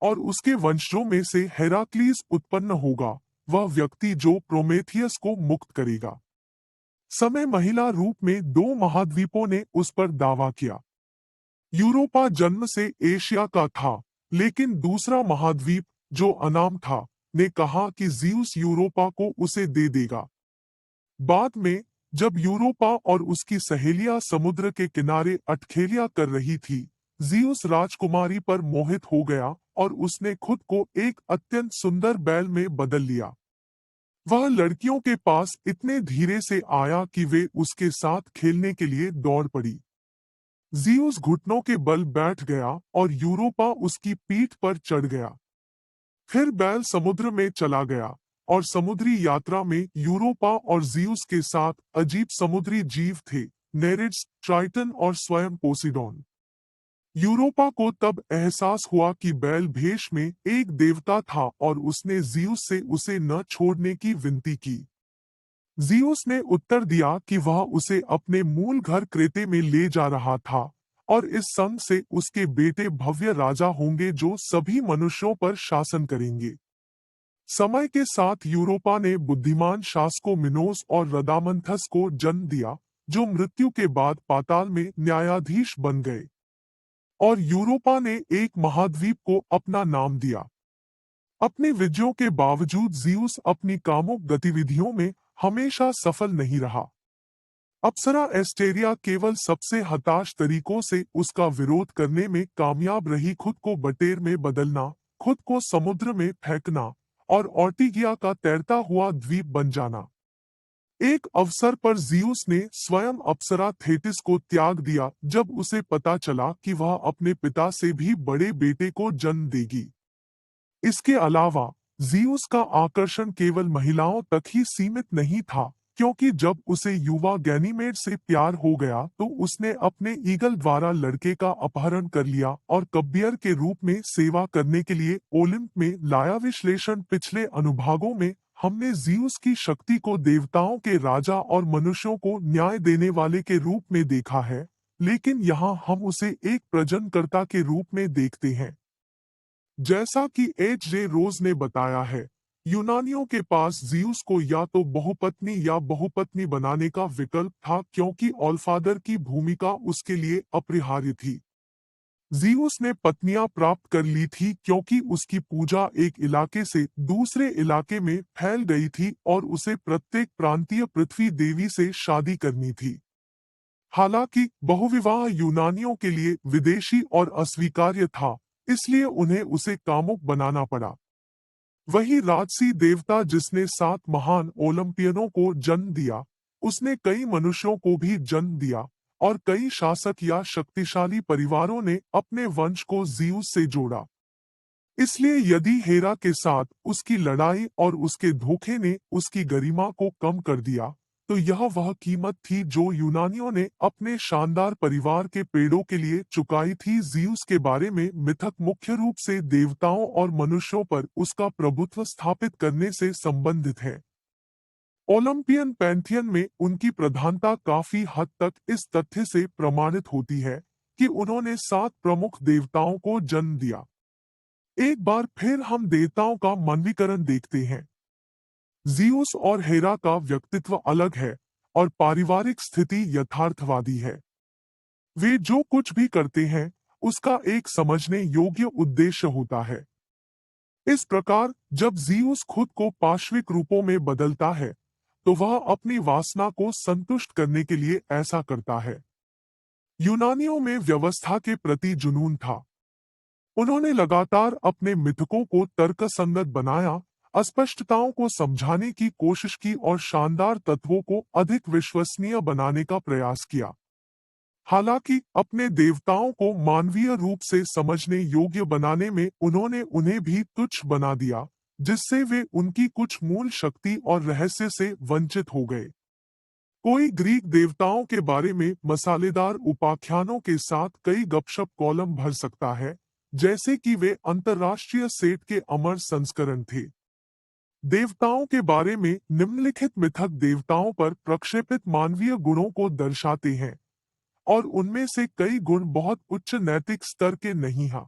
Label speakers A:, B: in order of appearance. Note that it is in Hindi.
A: और उसके वंशजों में से हेराक्लीस उत्पन्न होगा, वह व्यक्ति जो प्रोमेथियस को मुक्त करेगा। समय महिला रूप में 2 महाद्वीपों ने उस पर दावा किया। यूरोपा जन्म से एशिया का था, लेकिन दूसरा महाद्वीप जो अनाम था ने कहा कि ज़ीउस यूरोपा को उसे दे देगा। बाद में जब यूरोपा और उसकी सहेलियां समुद्र के किनारे अटखेलियां कर रही थी, ज़ीउस राजकुमारी पर मोहित हो गया और उसने खुद को एक अत्यंत सुंदर बैल में बदल लिया। वह लड़कियों के पास इतने धीरे से आया कि वे उसके साथ खेलने के लिए दौड़ पड़ी। ज़ीउस घुटनों के बल बैठ गया और यूरोपा उसकी पीठ पर चढ़ गया। फिर बैल समुद्र में चला गया और समुद्री यात्रा में यूरोपा और ज़ीउस के साथ अजीब समुद्री जीव थे, नेरिड्स, ट्राइटन और स्वयं पोसिडोन। यूरोपा को तब एहसास हुआ कि बैल भेष में एक देवता था और उसने ज़ीउस से उसे न छोड़ने की विनती की। ज़ीउस ने उत्तर दिया कि वह उसे अपने मूल घर क्रेते में ले जा रहा था और इस संग से उसके बेटे भव्य राजा होंगे जो सभी मनुष्यों पर शासन करेंगे। समय के साथ यूरोपा ने बुद्धिमान शासकों मिनोस और रदामंथस को जन्म दिया, जो मृत्यु के बाद पाताल में न्यायाधीश बन गए। और यूरोपा ने एक महाद्वीप को अपना नाम दिया। अपनी विजयों के बावजूद ज़ीउस अपनी कामुक गतिविधियों में हमेशा सफल नहीं रहा। अप्सरा एस्टेरिया केवल सबसे हताश तरीकों से उसका विरोध करने में कामयाब रही, खुद को बटेर में बदलना, खुद को समुद्र में फेंकना और ऑर्टिगिया का तैरता हुआ द्वीप बन जाना। एक अवसर पर ज़ीउस ने स्वयं अप्सरा थेटिस को त्याग दिया जब उसे पता चला कि वह अपने पिता से भी बड़े बेटे को जन्म देगी। इसके अलावा ज़ीउस का आकर्षण केवल महिलाओं तक ही सीमित नहीं था, क्योंकि जब उसे युवा गैनीमेड से प्यार हो गया तो उसने अपने ईगल द्वारा लड़के का अपहरण कर लिया और कब्बियर के रूप में सेवा करने के लिए ओलिंप में लाया। विश्लेषण पिछले अनुभागों में हमने ज़ीउस की शक्ति को देवताओं के राजा और मनुष्यों को न्याय देने वाले के रूप में देखा है, लेकिन यहाँ हम उसे एक प्रजननकर्ता के रूप में देखते हैं। जैसा कि H.J. रोज ने बताया है, यूनानियों के पास ज़ीउस को या तो बहुपत्नी या बहुपत्नी बनाने का विकल्प था, क्योंकि ऑलफादर की भूमिका उसके लिए अपरिहार्य थी। ज़ीउस ने पत्नियां प्राप्त कर ली थी क्योंकि उसकी पूजा एक इलाके से दूसरे इलाके में फैल गई थी और उसे प्रत्येक प्रांतीय पृथ्वी देवी से शादी करनी थी। हालांकि बहुविवाह यूनानियों के लिए विदेशी और अस्वीकार्य था, इसलिए उन्हें उसे कामुक बनाना पड़ा। वही राजसी देवता जिसने 7 महान ओलंपियनों को जन्म दिया, उसने कई मनुष्यों को भी जन्म दिया और कई शासक या शक्तिशाली परिवारों ने अपने वंश को ज़ीउस से जोड़ा। इसलिए यदि हेरा के साथ उसकी लड़ाई और उसके धोखे ने उसकी गरिमा को कम कर दिया, तो यह वह कीमत थी जो यूनानियों ने अपने शानदार परिवार के पेड़ों के लिए चुकाई थी। ज़ीउस के बारे में मिथक मुख्य रूप से देवताओं और मनुष्यों पर उसका प्रभुत्व स्थापित करने से संबंधित है। ओलंपियन पैंथियन में उनकी प्रधानता काफी हद तक इस तथ्य से प्रमाणित होती है कि उन्होंने 7 प्रमुख देवताओं को जन्म दिया। एक बार फिर हम देवताओं का मानवीकरण देखते हैं। ज़ीउस और हेरा का व्यक्तित्व अलग है और पारिवारिक स्थिति यथार्थवादी है। वे जो कुछ भी करते हैं उसका एक समझने योग्य उद्देश्य होता है। इस प्रकार जब ज़ीउस खुद को पाश्विक रूपों में बदलता है तो वह अपनी वासना को संतुष्ट करने के लिए ऐसा करता है। यूनानियों में व्यवस्था के प्रति जुनून था। उन्होंने लगातार अपने मिथकों को तर्कसंगत बनाया, अस्पष्टताओं को समझाने की कोशिश की और शानदार तत्वों को अधिक विश्वसनीय बनाने का प्रयास किया। हालांकि अपने देवताओं को मानवीय रूप से समझने योग्य बनाने में उन्होंने उन्हें भी तुच्छ बना दिया, जिससे वे उनकी कुछ मूल शक्ति और रहस्य से वंचित हो गए। कोई ग्रीक देवताओं के बारे में मसालेदार उपाख्यानों के साथ कई गपशप कॉलम भर सकता है, जैसे कि वे अंतर्राष्ट्रीय सेट के अमर संस्करण थे। देवताओं के बारे में निम्नलिखित मिथक देवताओं पर प्रक्षेपित मानवीय गुणों को दर्शाते हैं और उनमें से कई गुण बहुत उच्च नैतिक स्तर के नहीं हैं।